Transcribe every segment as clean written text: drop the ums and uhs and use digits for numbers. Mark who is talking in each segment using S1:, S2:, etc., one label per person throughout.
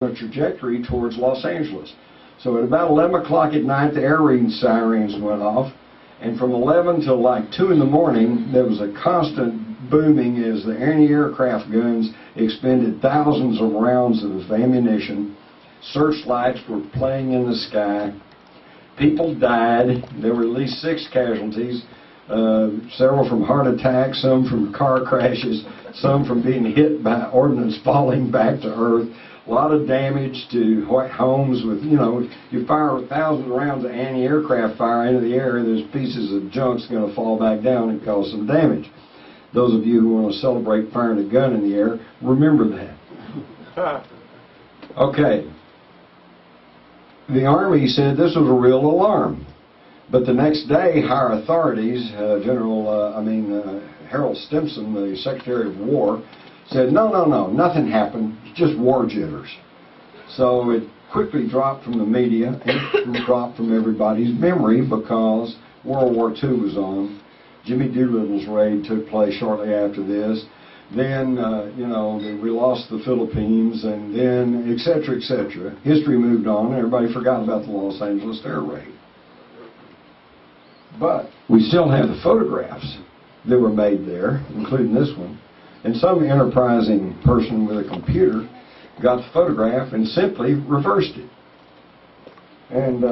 S1: a trajectory towards Los Angeles. So at about 11 o'clock at night, the air raid sirens went off, and from 11 till like 2 in the morning, there was a constant booming as the anti-aircraft guns expended thousands of rounds of ammunition. Searchlights were playing in the sky. People died. There were at least 6 casualties, several from heart attacks, some from car crashes, some from being hit by ordnance falling back to earth. A lot of damage to homes with, you fire thousands of rounds of anti-aircraft fire into the air, and there's pieces of junk's going to fall back down and cause some damage. Those of you who want to celebrate firing a gun in the air, remember that. Okay. The Army said this was a real alarm. But the next day, higher authorities, Harold Stimson, the Secretary of War, said, no, nothing happened, it's just war jitters. So it quickly dropped from the media, and it dropped from everybody's memory because World War II was on. Jimmy Doolittle's raid took place shortly after this. Then, we lost the Philippines, and then, et cetera, et cetera. History moved on, and everybody forgot about the Los Angeles air raid. But we still have the photographs that were made there, including this one. And some enterprising person with a computer got the photograph and simply reversed it. And,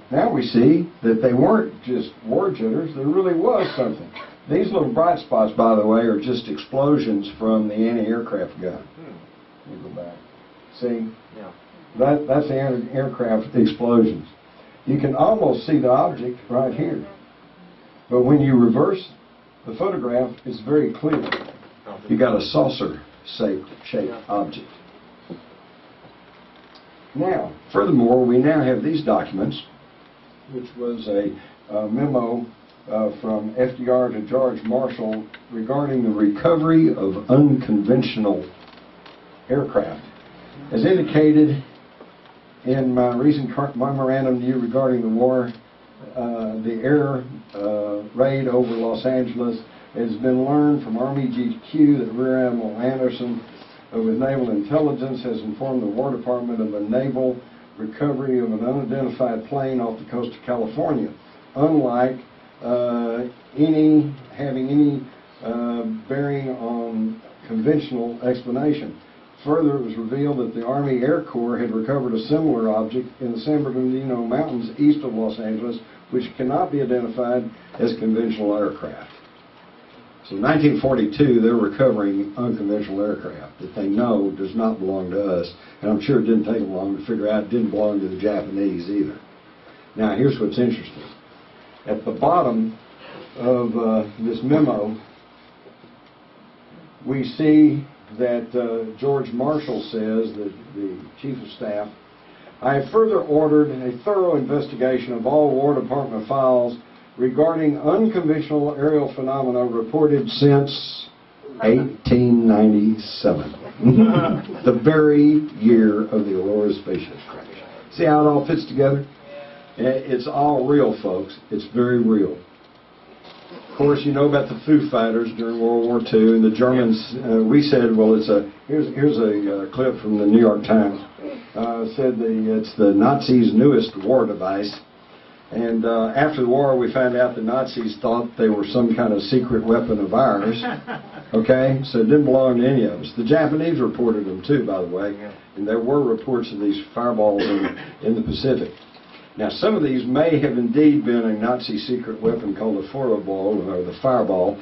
S1: now we see that they weren't just war jitters, there really was something. These little bright spots, by the way, are just explosions from the anti-aircraft gun. Let me go back. See? Yeah. That's the anti-aircraft explosions. You can almost see the object right here. But when you reverse the photograph, it's very clear. You got a saucer-shaped object. Now, furthermore, we now have these documents, which was a memo from FDR to George Marshall regarding the recovery of unconventional aircraft. As indicated in my recent memorandum to you regarding the war, the air raid over Los Angeles has been learned from Army GQ that Rear Admiral Anderson with Naval Intelligence has informed the War Department of a naval recovery of an unidentified plane off the coast of California, unlike having any bearing on conventional explanation. Further, it was revealed that the Army Air Corps had recovered a similar object in the San Bernardino Mountains east of Los Angeles, which cannot be identified as conventional aircraft. So in 1942, they're recovering unconventional aircraft that they know does not belong to us. And I'm sure it didn't take them long to figure out it didn't belong to the Japanese either. Now, here's what's interesting. At the bottom of this memo, we see that George Marshall says, that the Chief of Staff, I have further ordered a thorough investigation of all War Department files regarding unconventional aerial phenomena reported since 1897, the very year of the Aurora spaceship crash. See how it all fits together? It's all real, folks. It's very real. Of course, you know about the Foo Fighters during World War II, and the Germans. We said, well, here's a clip from the New York Times. Said it's the Nazis' newest war device. And after the war, we found out the Nazis thought they were some kind of secret weapon of ours. Okay? So it didn't belong to any of us. The Japanese reported them too, by the way. And there were reports of these fireballs in the Pacific. Now, some of these may have indeed been a Nazi secret weapon called the Fireball, or the Fireball,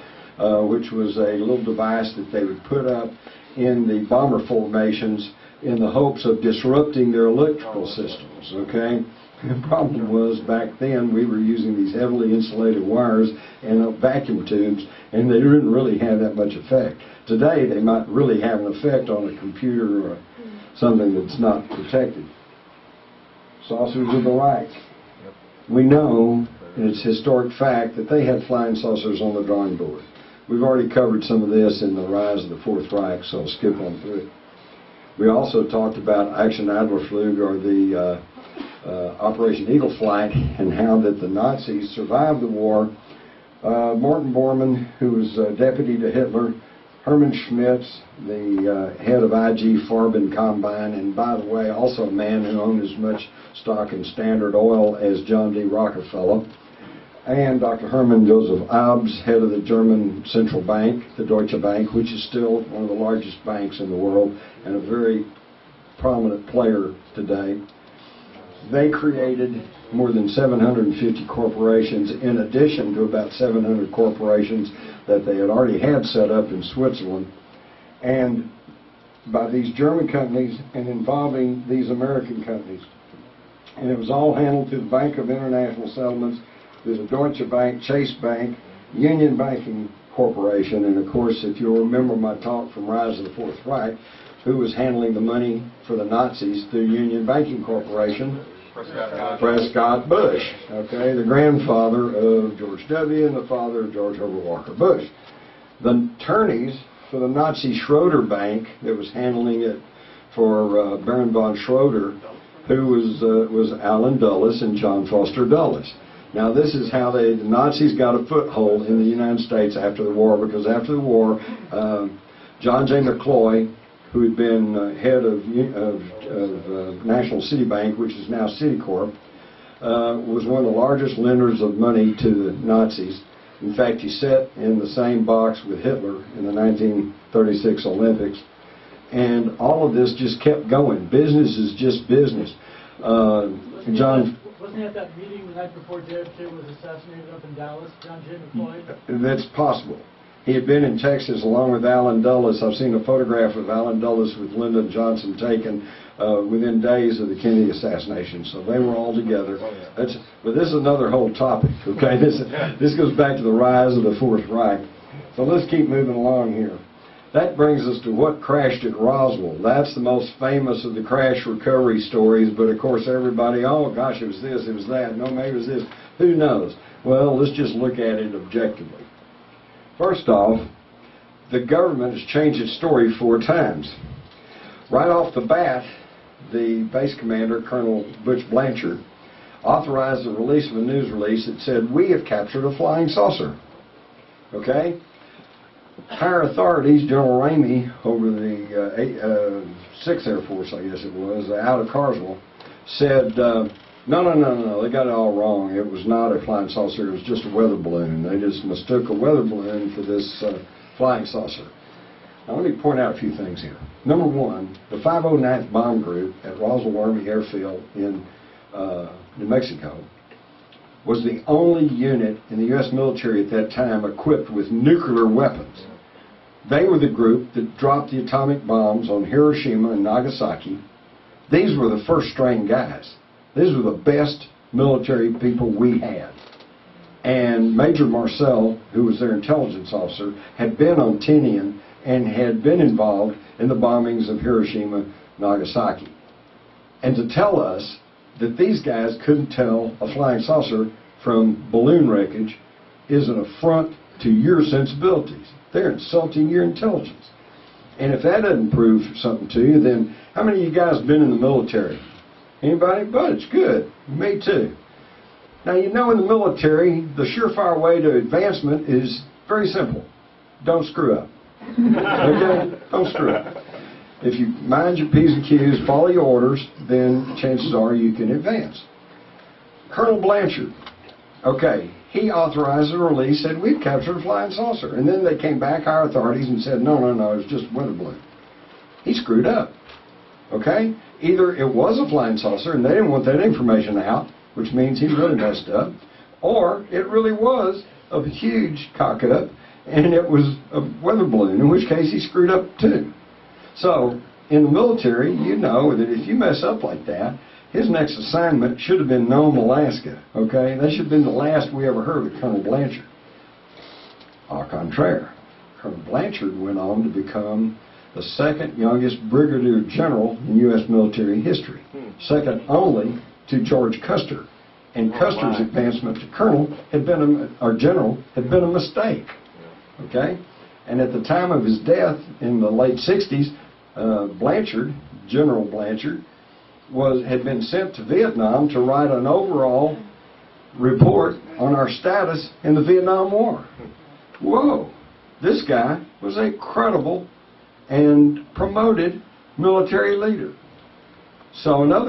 S1: which was a little device that they would put up in the bomber formations in the hopes of disrupting their electrical systems. Okay? The problem was, back then, we were using these heavily insulated wires and vacuum tubes, and they didn't really have that much effect. Today, they might really have an effect on a computer or something that's not protected. Saucers of the Reich. We know, and it's historic fact, that they had flying saucers on the drawing board. We've already covered some of this in the rise of the Fourth Reich, so I'll skip on through it. We also talked about Action Adlerflug, or the Operation Eagle Flight, and how that the Nazis survived the war. Morton Bormann, who was deputy to Hitler, Herman Schmitz, the head of IG Farben Combine, and by the way, also a man who owned as much stock in Standard Oil as John D. Rockefeller, and Dr. Hermann Joseph Abs, head of the German Central Bank, the Deutsche Bank, which is still one of the largest banks in the world and a very prominent player today. They created more than 750 corporations in addition to about 700 corporations that they had already had set up in Switzerland. And by these German companies and involving these American companies. And it was all handled through the Bank of International Settlements, through the Deutsche Bank, Chase Bank, Union Banking Corporation, and of course, if you'll remember my talk from Rise of the Fourth Reich, who was handling the money for the Nazis through Union Banking Corporation? Prescott Bush, okay, the grandfather of George W. and the father of George Herbert Walker Bush. The attorneys for the Nazi Schroeder Bank that was handling it for Baron von Schroeder, who was Allen Dulles and John Foster Dulles. Now this is how the Nazis got a foothold in the United States after the war, because after the war, John J. McCloy, who had been head of National City Bank, which is now Citicorp, was one of the largest lenders of money to the Nazis. In fact, he sat in the same box with Hitler in the 1936 Olympics. And all of this just kept going. Business is just business.
S2: Wasn't he at that meeting the night before JFK was assassinated up in Dallas, John J. McCloy?
S1: That's possible. He had been in Texas along with Allen Dulles. I've seen a photograph of Allen Dulles with Lyndon Johnson taken within days of the Kennedy assassination. So they were all together. But this is another whole topic, okay? This goes back to the rise of the Fourth Reich. So let's keep moving along here. That brings us to what crashed at Roswell. That's the most famous of the crash recovery stories, but of course everybody, oh gosh, it was this, it was that, no, maybe it was this. Who knows? Well, let's just look at it objectively. First off, the government has changed its story 4 times. Right off the bat, the base commander, Colonel Butch Blanchard, authorized the release of a news release that said, "We have captured a flying saucer." Okay? Higher authorities, General Ramey over the 6th Air Force, I guess it was, out of Carswell, said, no, they got it all wrong. It was not a flying saucer, it was just a weather balloon. They just mistook a weather balloon for this flying saucer. Now let me point out a few things here. Number one, the 509th Bomb Group at Roswell Army Airfield in New Mexico was the only unit in the U.S. military at that time equipped with nuclear weapons. They were the group that dropped the atomic bombs on Hiroshima and Nagasaki. These were the first-strain guys. These were the best military people we had. And Major Marcel, who was their intelligence officer, had been on Tinian and had been involved in the bombings of Hiroshima, Nagasaki. And to tell us that these guys couldn't tell a flying saucer from balloon wreckage is an affront to your sensibilities. They're insulting your intelligence. And if that doesn't prove something to you, then how many of you guys have been in the military? Anybody? Budge, good. Me too. Now, you know, in the military, the surefire way to advancement is very simple. Don't screw up. Okay? Don't screw up. If you mind your P's and Q's, follow your orders, then chances are you can advance. Colonel Blanchard, okay, he authorized a release, said, "We've captured a flying saucer." And then they came back, our authorities, and said, no, it was just a weather balloon. He screwed up. Okay? Either it was a flying saucer and they didn't want that information out, which means he really messed up, or it really was a huge cock-up and it was a weather balloon, in which case he screwed up too. So, in the military, you know that if you mess up like that, his next assignment should have been Nome, Alaska. Okay? That should have been the last we ever heard of Colonel Blanchard. Au contraire, Colonel Blanchard went on to become the second youngest brigadier general in U.S. military history, second only to George Custer. And Custer's advancement to colonel had been general had been a mistake. Okay? And at the time of his death in the late 60s, Blanchard, General Blanchard, had been sent to Vietnam to write an overall report on our status in the Vietnam War. Whoa! This guy was a credible and promoted military leader. So another